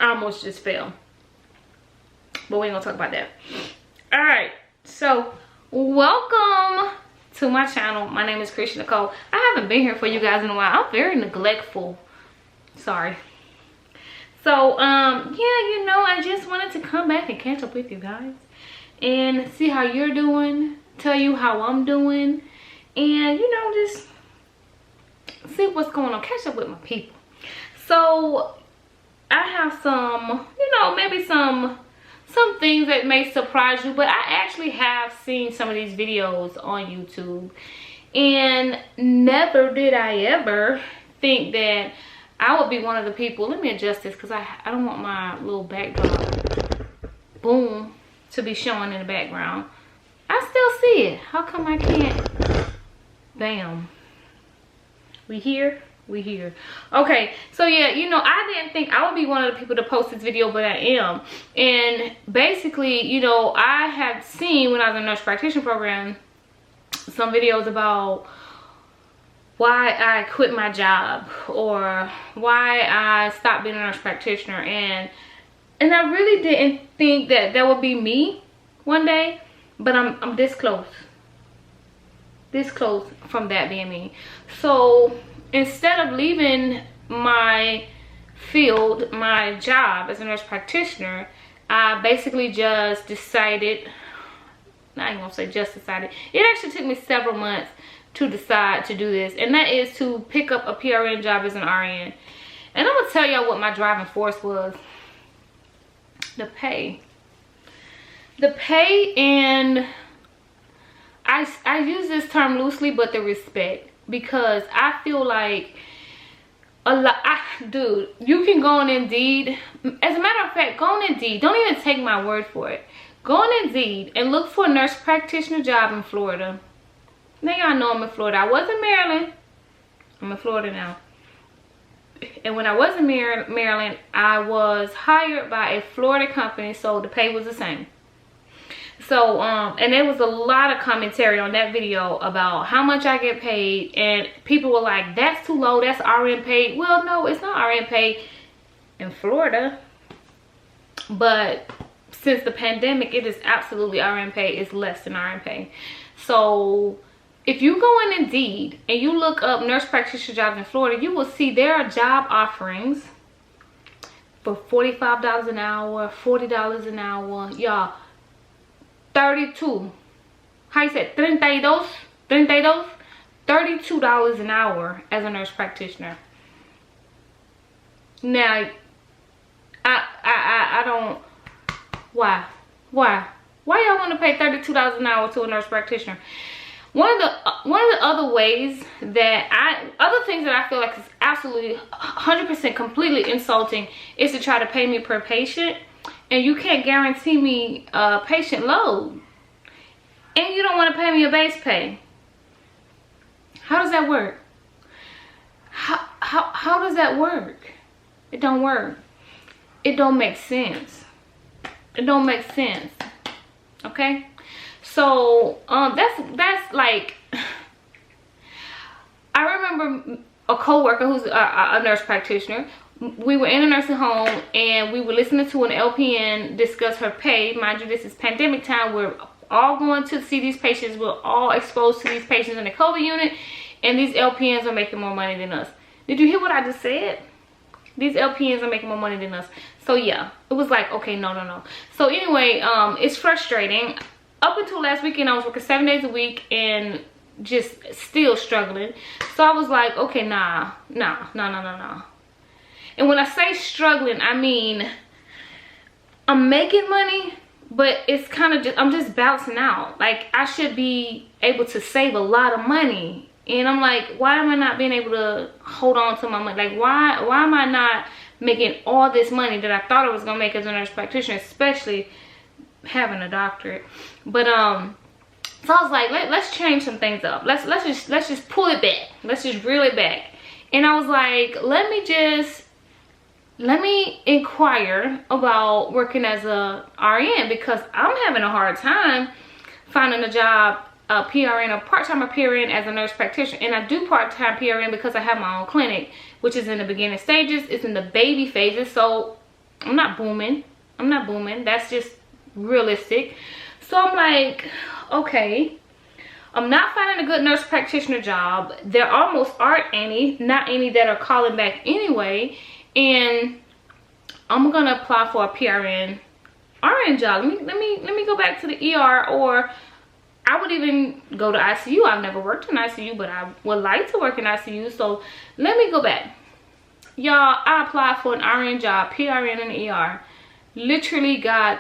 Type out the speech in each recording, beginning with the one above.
I almost just fell. But we ain't gonna talk about that. Alright, so welcome to my channel. My name is Christian Nicole. I haven't been here for you guys in a while. I'm very neglectful. Sorry. So yeah, you know, I just wanted to come back and catch up with you guys and see how you're doing, tell you how I'm doing, and you know, just see what's going on, catch up with my people. So I have some, you know, maybe some things that may surprise you, but I actually have seen some of these videos on YouTube, and never did I ever think that I would be one of the people. Let me adjust this because I don't want my little backdrop boom to be showing in the background. I still see it. How come I can't? Bam. We here? We here. Okay, so yeah, you know, I didn't think I would be one of the people to post this video, but I am. And basically, you know, I had seen when I was in the Nurse Practitioner program some videos about why I quit my job or why I stopped being a nurse practitioner, and I really didn't think that that would be me one day, but I'm this close from that being me. So instead of leaving my field, my job as a nurse practitioner, I basically just decided, I ain't gonna say just decided, it actually took me several months to decide to do this, and that is to pick up a PRN job as an RN. And I'm gonna tell y'all what my driving force was. The pay, and I use this term loosely, but the respect, because I feel like dude, you can go on Indeed. As a matter of fact, go on Indeed. Don't even take my word for it. Go on Indeed and look for a nurse practitioner job in Florida. Now y'all know I'm in Florida. I was in Maryland. I'm in Florida now. And when I was in Maryland, I was hired by a Florida company, so the pay was the same. So, and there was a lot of commentary on that video about how much I get paid, and people were like, that's too low, that's RN paid. Well, no, it's not RN paid in Florida. But since the pandemic, it is absolutely RN pay. It's less than RN pay. So if you go in Indeed and you look up nurse practitioner jobs in Florida, you will see there are job offerings for $45 an hour, $40 an hour, y'all, 32. How you said? $32 an hour as a nurse practitioner. Now, I don't. Why y'all want to pay $32 an hour to a nurse practitioner? One of the other ways that other things that I feel like is absolutely 100% completely insulting is to try to pay me per patient, and you can't guarantee me a patient load, and you don't want to pay me a base pay. How does that work? How does that work? It don't work. It don't make sense. It don't make sense. Okay? So that's like, I remember a co-worker who's a nurse practitioner. We were in a nursing home and we were listening to an LPN discuss her pay. Mind you, this is pandemic time. We're all going to see these patients. We're all exposed to these patients in the COVID unit, and these LPNs are making more money than us. Did you hear what I just said? These LPNs are making more money than us. So yeah, it was like, okay, no. So anyway, it's frustrating. Up until last weekend, I was working 7 days a week and just still struggling. So I was like, okay, nah. And when I say struggling, I mean I'm making money, but it's kind of just, I'm just bouncing out. Like, I should be able to save a lot of money, and I'm like, why am I not being able to hold on to my money? Like, why am I not making all this money that I thought I was gonna make as a nurse practitioner, especially having a doctorate? But so I was like, let's change some things up. Let's just pull it back. Let's just reel it back. And I was like, let me inquire about working as a RN, because I'm having a hard time finding a job, a PRN, or part-time PRN as a nurse practitioner. And I do part-time PRN because I have my own clinic, which is in the beginning stages. It's in the baby phases. So I'm not booming. I'm not booming. That's just realistic. So I'm like, okay, I'm not finding a good nurse practitioner job. There almost aren't any, not any that are calling back anyway. And I'm gonna apply for a RN job. Let me go back to the ER, or I would even go to ICU. I've never worked in ICU, but I would like to work in ICU. So let me go back. Y'all, I applied for an RN job, PRN in the ER. Literally got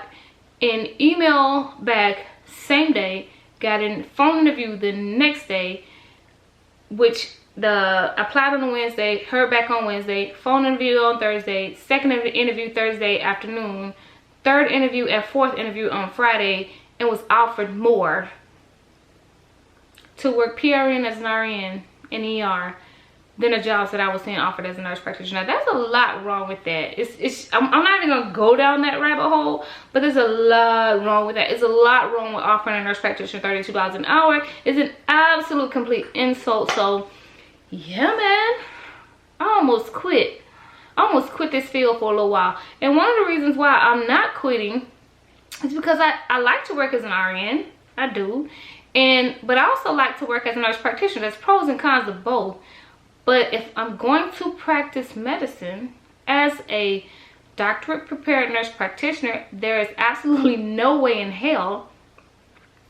an email back same day, got a phone interview the next day, which applied on a Wednesday, heard back on Wednesday, phone interview on Thursday, second interview Thursday afternoon, third interview and fourth interview on Friday, and was offered more to work PRN as an RN in ER than the jobs that I was seeing offered as a nurse practitioner. Now, there's a lot wrong with that. I'm not even gonna go down that rabbit hole, but there's a lot wrong with that. It's a lot wrong with offering a nurse practitioner $32 an hour. It's an absolute complete insult. So yeah, man, I almost quit. I almost quit this field for a little while. And one of the reasons why I'm not quitting is because I like to work as an RN. I do. But I also like to work as a nurse practitioner. There's pros and cons of both. But if I'm going to practice medicine as a doctorate prepared nurse practitioner, there is absolutely no way in hell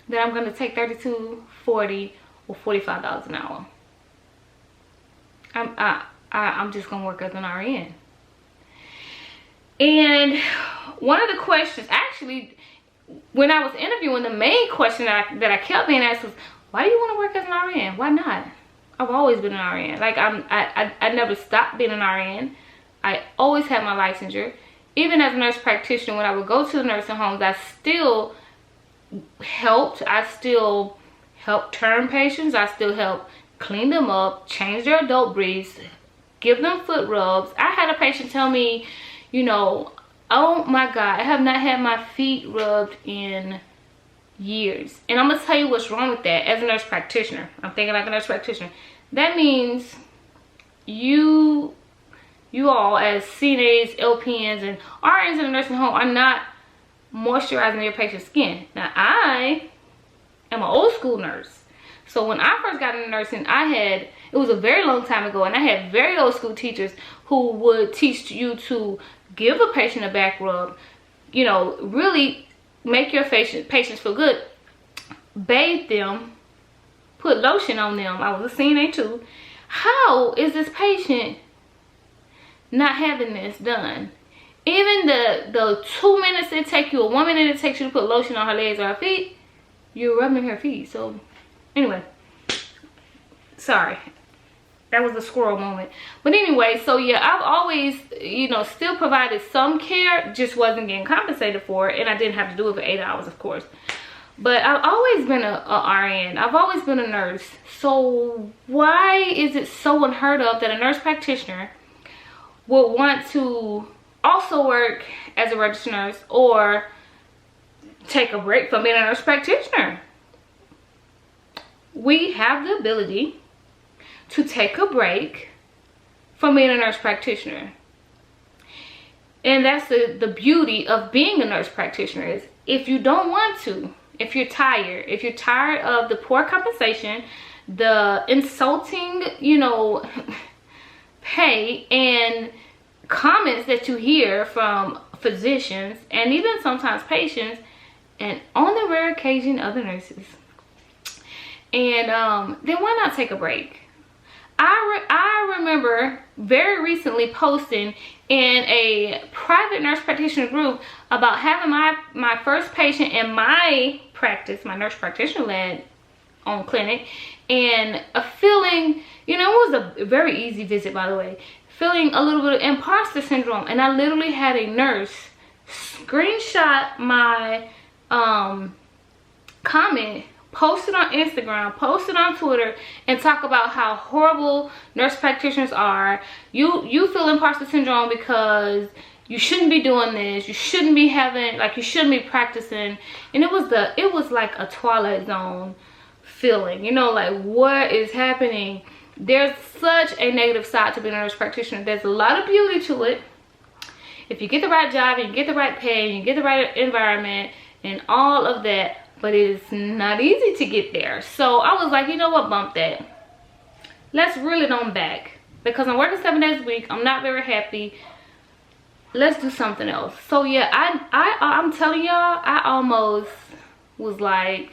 that I'm going to take $32, $40, or $45 an hour. I'm just going to work as an RN. And one of the questions, actually, when I was interviewing, the main question that I kept being asked was, why do you want to work as an RN? Why not? I've always been an RN. Like, I never stopped being an RN. I always had my licensure. Even as a nurse practitioner, when I would go to the nursing homes, I still helped. I still helped turn patients. I still helped clean them up, change their adult briefs, give them foot rubs. I had a patient tell me, you know, oh my God, I have not had my feet rubbed in years. And I'm gonna tell you what's wrong with that. As a nurse practitioner, I'm thinking like a nurse practitioner. That means you all as CNAs, LPNs, and RNs in a nursing home are not moisturizing your patient's skin. Now, I am an old school nurse. So when I first got into nursing, it was a very long time ago, and I had very old school teachers who would teach you to give a patient a back rub, you know, really make your patients feel good, bathe them, put lotion on them. I was a CNA too. How is this patient not having this done? Even the 2 minutes it takes you, or 1 minute it takes you to put lotion on her legs or her feet, you're rubbing her feet. So anyway, sorry, that was a squirrel moment. But anyway, so yeah, I've always, you know, still provided some care, just wasn't getting compensated for it, and I didn't have to do it for 8 hours, of course. But I've always been a RN. I've always been a nurse. So why is it so unheard of that a nurse practitioner would want to also work as a registered nurse or take a break from being a nurse practitioner? We have the ability to take a break from being a nurse practitioner. And that's the beauty of being a nurse practitioner, is if you don't want to, if you're tired of the poor compensation, the insulting, you know, pay and comments that you hear from physicians and even sometimes patients, and on the rare occasion other nurses, and then why not take a break? I remember very recently posting in a private nurse practitioner group about having my first patient in my practice, my nurse practitioner led on clinic, and a feeling, you know, it was a very easy visit, by the way, feeling a little bit of imposter syndrome. And I literally had a nurse screenshot my comment, post it on Instagram, post it on Twitter, and talk about how horrible nurse practitioners are. You feel imposter syndrome because you shouldn't be doing this, you shouldn't be having, like, you shouldn't be practicing. And it was like a Twilight Zone feeling, you know, like, what is happening? There's such a negative side to being a nurse practitioner. There's a lot of beauty to it, if you get the right job, and you get the right pay, and you get the right environment and all of that, but it's not easy to get there. So I was like, you know what, bump that. Let's reel it on back, because I'm working 7 days a week. I'm not very happy. Let's do something else. So yeah, I'm telling y'all, I almost was like,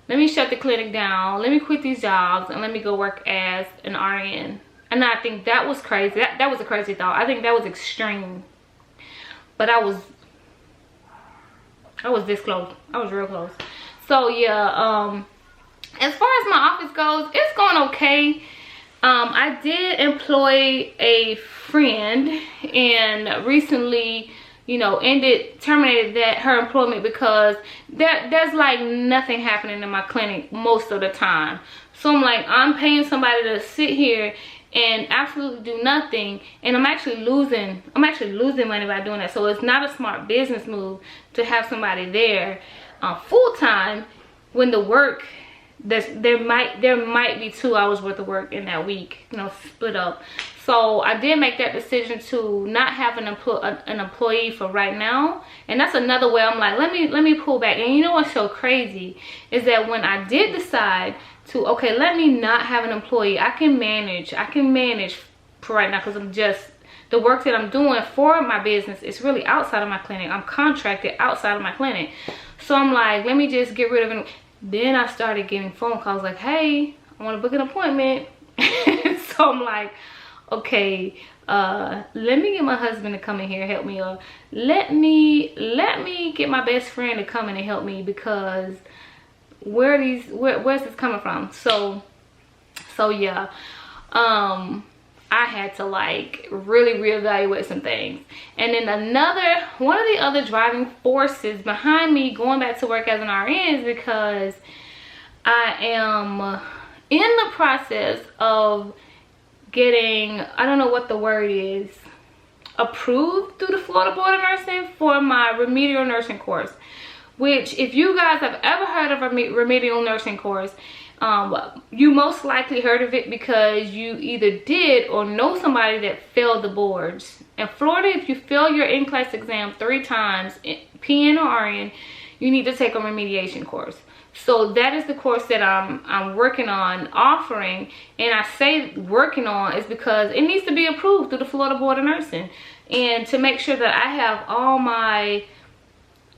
let me shut the clinic down, let me quit these jobs, and let me go work as an RN. And I think that was crazy. That was a crazy thought. I think that was extreme. But I was this close. I was real close. So yeah, as far as my office goes, it's going okay. I did employ a friend, and recently, you know, terminated her employment because there's like nothing happening in my clinic most of the time. So I'm paying somebody to sit here and absolutely do nothing, and I'm actually losing money by doing that. So it's not a smart business move to have somebody there full-time when the work, there might be 2 hours worth of work in that week, you know, split up. So I did make that decision to not have an employee for right now, and that's another way I'm like, let me pull back. And you know what's so crazy is that when I did decide to, okay, let me not have an employee, I can manage for right now, because I'm just, the work that I'm doing for my business is really outside of my clinic. I'm contracted outside of my clinic. So I'm like, let me just get rid of it. Then I started getting phone calls like, hey, I want to book an appointment. So I'm like, okay, let me get my husband to come in here, help me, or let me get my best friend to come in and help me, because where's this coming from? So yeah, I had to like really reevaluate some things. And then one of the other driving forces behind me going back to work as an RN is because I am in the process of getting, I don't know what the word is, approved through the Florida Board of Nursing for my remedial nursing course. Which, if you guys have ever heard of a remedial nursing course, you most likely heard of it because you either did or know somebody that failed the boards. In Florida, if you fail your in-class exam 3 times, PN or RN, you need to take a remediation course. So that is the course that I'm working on offering. And I say working on is because it needs to be approved through the Florida Board of Nursing, and to make sure that I have all my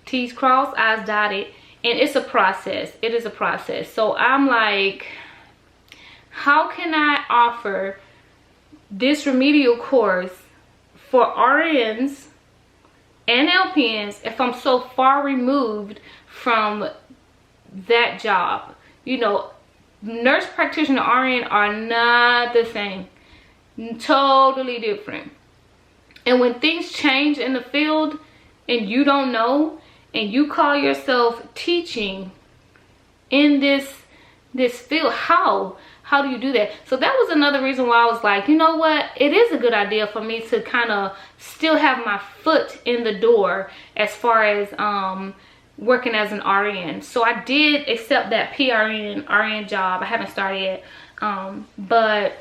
T's crossed, I's dotted. And it's a process. It is a process. So I'm like, how can I offer this remedial course for RNs and LPNs if I'm so far removed from that job? You know, nurse practitioner, RN are not the same. Totally different. And when things change in the field and you don't know, and you call yourself teaching in this field, how do you do that? So that was another reason why I was like, you know what, it is a good idea for me to kind of still have my foot in the door as far as working as an RN. So I did accept that RN job. I haven't started yet, but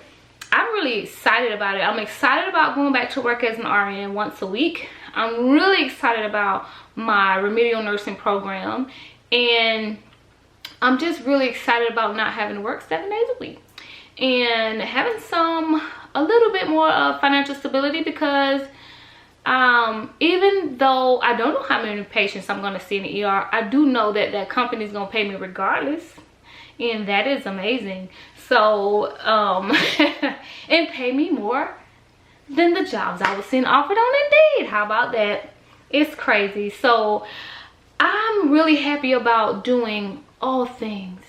I'm really excited about it. I'm excited about going back to work as an RN once a week. I'm really excited about my remedial nursing program, and I'm just really excited about not having to work 7 days a week and having a little bit more of financial stability, because even though I don't know how many patients I'm going to see in the ER, I do know that that company is going to pay me regardless, and that is amazing. So and pay me more than the jobs I was seeing offered on Indeed. How about that? It's crazy. So I'm really happy about doing all things,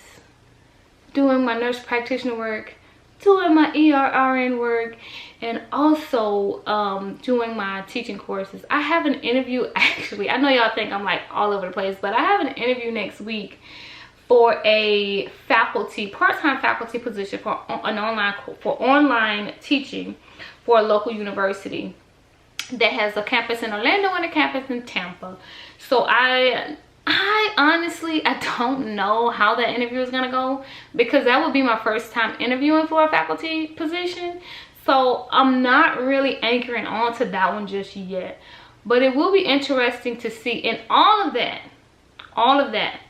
doing my nurse practitioner work, doing my RN work, and also doing my teaching courses. I have an interview, actually, I know y'all think I'm like all over the place, but I have an interview next week for a part-time faculty position for online teaching for a local university that has a campus in Orlando and a campus in Tampa. So I honestly, I don't know how that interview is gonna go, because that would be my first time interviewing for a faculty position. So I'm not really anchoring on to that one just yet. But it will be interesting to see. And all of that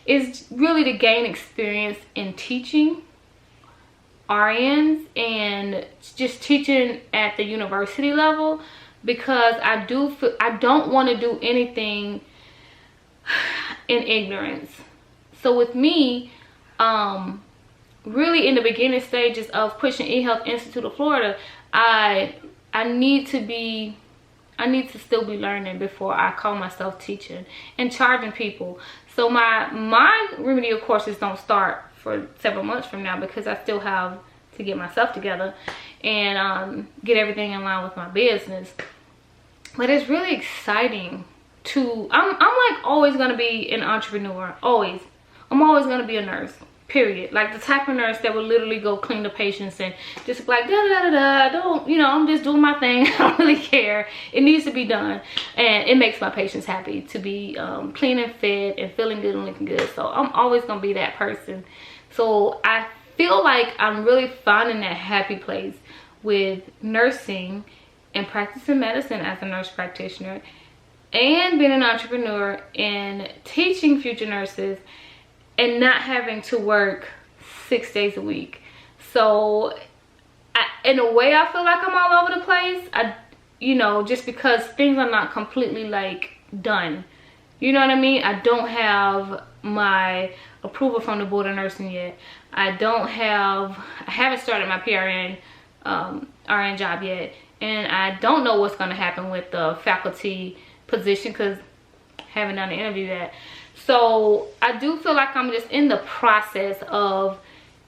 is really to gain experience in teaching RNs and just teaching at the university level, because I don't want to do anything in ignorance. So with me, really in the beginning stages of pushing eHealth Institute of Florida, I need to still be learning before I call myself teaching and charging people. So my remedial courses don't start for several months from now, because I still have to get myself together and get everything in line with my business. But it's really exciting to, I'm like always gonna be an entrepreneur, always. I'm always gonna be a nurse, period. Like the type of nurse that would literally go clean the patients and just like da da da da, don't, you know, I'm just doing my thing. I don't really care. It needs to be done, and it makes my patients happy to be clean and fit and feeling good and looking good. So I'm always gonna be that person. So I feel like I'm really finding that happy place with nursing and practicing medicine as a nurse practitioner, and being an entrepreneur and teaching future nurses, and not having to work 6 days a week. So in a way, I feel like I'm all over the place. You know, just because things are not completely like done. You know what I mean? I don't have my approval from the board of nursing yet. I haven't started my PRN RN job yet. And I don't know what's going to happen with the faculty position, because I haven't done the interview yet. So I do feel like I'm just in the process of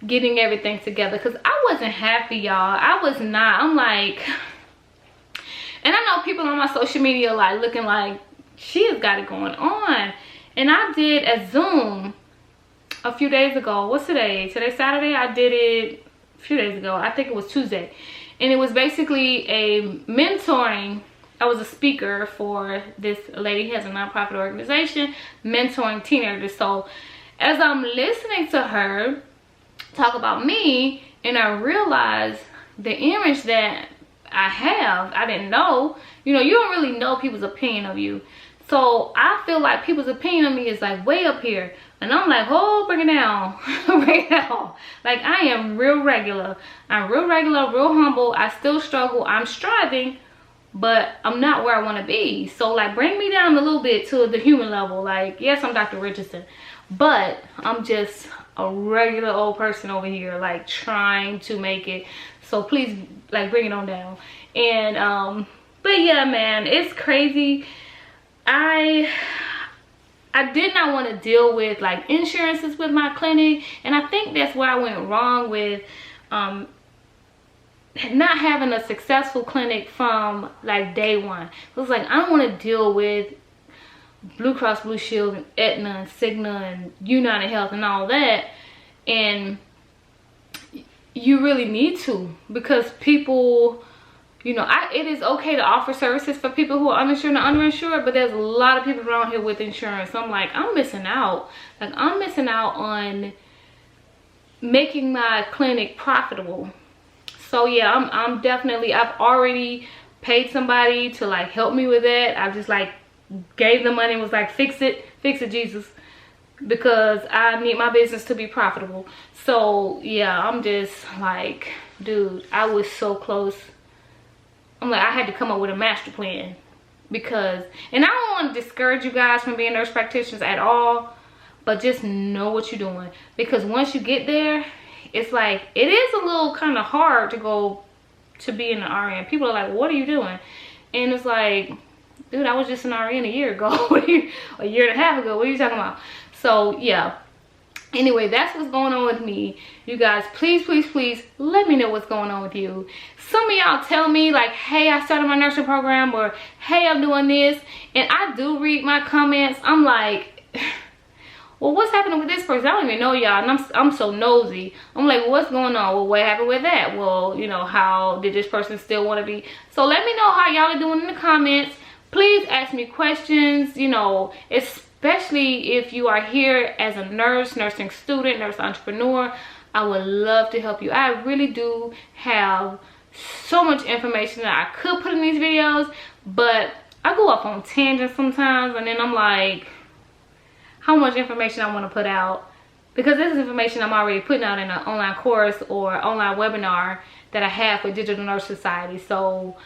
getting everything together, because I wasn't happy, y'all. I was not. I'm like, and I know people on my social media like looking like she has got it going on. And I did a Zoom a few days ago. What's today? Today's Saturday. I did it a few days ago. I think it was Tuesday. And it was basically a mentoring. I was a speaker for this lady who has a nonprofit organization mentoring teenagers. So as I'm listening to her talk about me, and I realized the image that I have, I didn't know. You know, you don't really know people's opinion of you. So I feel like people's opinion of me is like way up here. And I'm like, oh, bring it down. Bring it down. Like, I am real regular. I'm real regular, real humble. I still struggle. I'm striving, but I'm not where I want to be. So, like, bring me down a little bit to the human level. Like, yes, I'm Dr. Richardson, but I'm just a regular old person over here, like, trying to make it. So, please, like, bring it on down. And, but yeah, man, it's crazy. I did not want to deal with like insurances with my clinic, and I think that's where I went wrong with not having a successful clinic from like day one. It was like, I don't want to deal with Blue Cross Blue Shield and Aetna and Cigna and United Health and all that. And you really need to, because people, you know, it is okay to offer services for people who are uninsured and underinsured, but there's a lot of people around here with insurance. I'm like, I'm missing out. Like, I'm missing out on making my clinic profitable. So yeah, I'm definitely, I've already paid somebody to like help me with that. I just like gave the money and was like, fix it Jesus, because I need my business to be profitable. So yeah, I'm just like, dude, I was so close. I'm like, I had to come up with a master plan, because, and I don't want to discourage you guys from being nurse practitioners at all, but just know what you're doing, because once you get there, it's like, it is a little kind of hard to go to be in an RN. People are like, what are you doing? And it's like, dude, I was just an RN a year ago. A year and a half ago. What are you talking about? So yeah, anyway, that's what's going on with me. You guys, please let me know what's going on with you. Some of y'all tell me like, hey, I started my nursing program, or hey, I'm doing this, and I do read my comments. I'm like, well, what's happening with this person? I don't even know y'all, and I'm so nosy. I'm like, what's going on? Well, what happened with that? Well, you know, how did this person still want to be? So let me know how y'all are doing in the comments. Please ask me questions, you know, especially if you are here as a nurse, nursing student, nurse entrepreneur. I would love to help you. I really do have so much information that I could put in these videos, but I go off on tangents sometimes, and then I'm like, how much information I want to put out, because this is information I'm already putting out in an online course or online webinar that I have for Digital Nurse Society. So,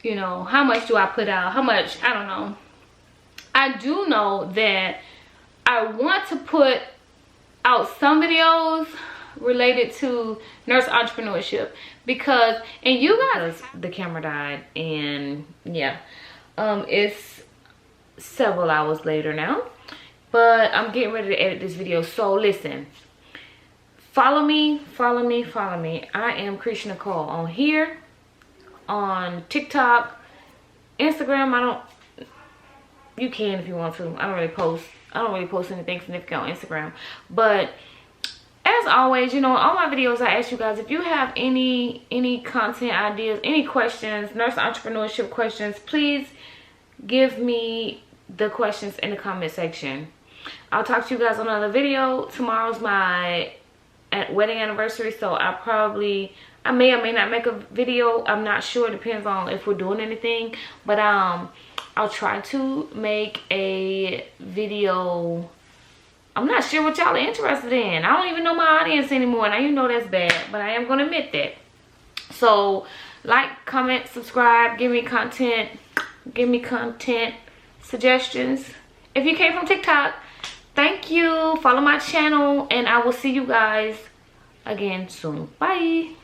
you know, how much do I put out? How much? I don't know. I do know that I want to put out some videos related to nurse entrepreneurship, because, and you guys, the camera died, and yeah, it's several hours later now, but I'm getting ready to edit this video. So listen, follow me. I am Krisha Nicole on here, on TikTok, Instagram. You can if you want to. I don't really post anything significant on Instagram. But as always, you know, all my videos I ask you guys, if you have any content ideas, any questions, nurse entrepreneurship questions, please give me the questions in the comment section. I'll talk to you guys on another video. Tomorrow's my wedding anniversary, so I may or may not make a video. I'm not sure. It depends on if we're doing anything. But I'll try to make a video. I'm not sure what y'all are interested in. I don't even know my audience anymore. Now, you know that's bad, but I am going to admit that. So, like, comment, subscribe, give me content suggestions. If you came from TikTok, thank you. Follow my channel, and I will see you guys again soon. Bye.